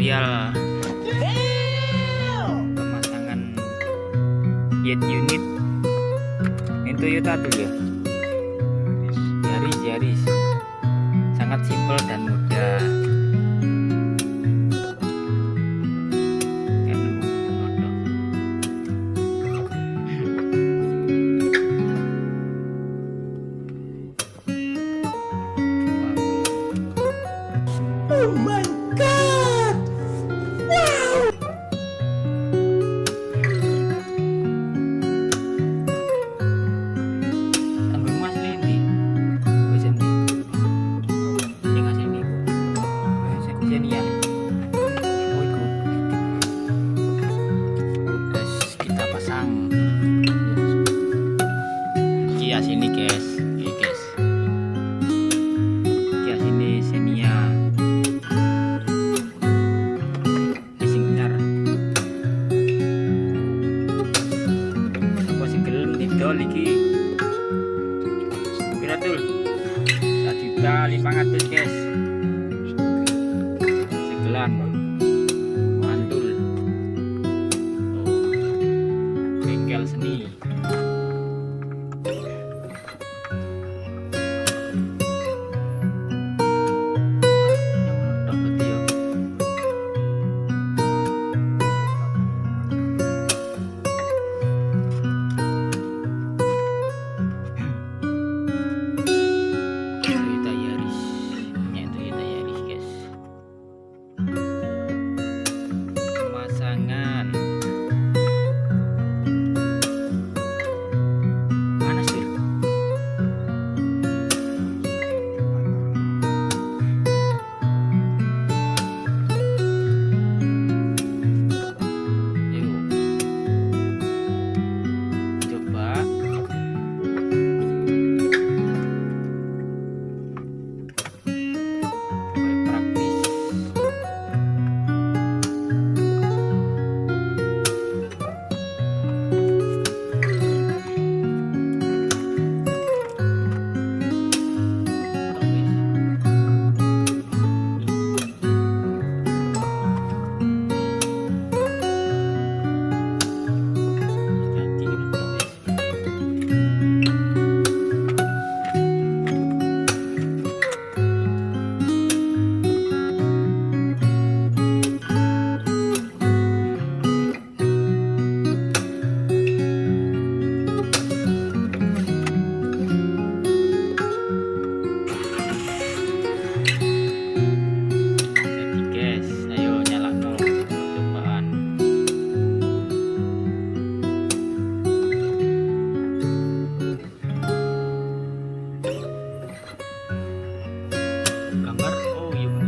tutorial pemasangan head unit ini Toyota tuh ya, Yaris sangat simpel dan mudah. Oh my god! Wow! Tanggung mas Lendi, wes endi? Yang asli ini, Senian. Oh iku. Terus kita pasang. Kia sini guys, iki guys. Kia sini Xenia. Dol iki kira tuh 1.500.000 guys, segelan mantul. Bengkel seni. Toyota Yaris, Toyota Yaris guys. Pemasangan mana sih? Yuk, coba.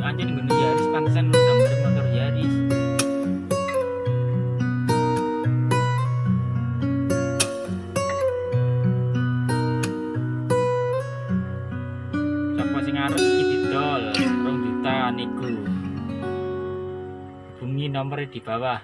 Anjir ngene Yaris pantesan gambar motor Yaris. Sapa sing arep iki didol 2 juta niku. Hubungi nomornya di bawah.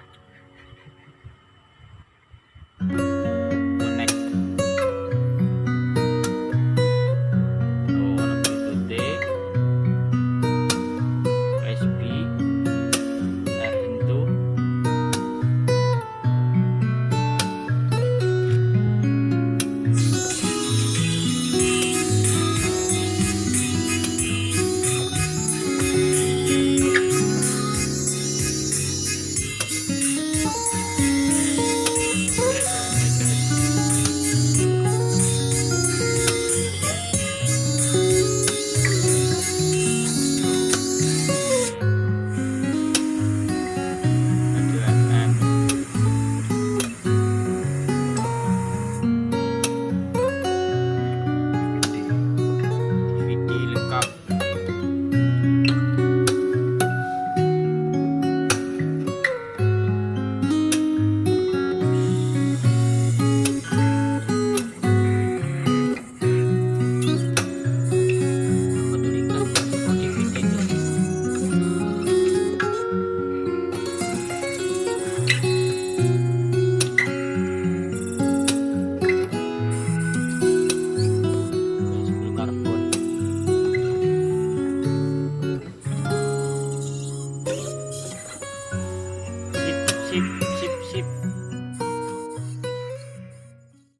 sip sip sip.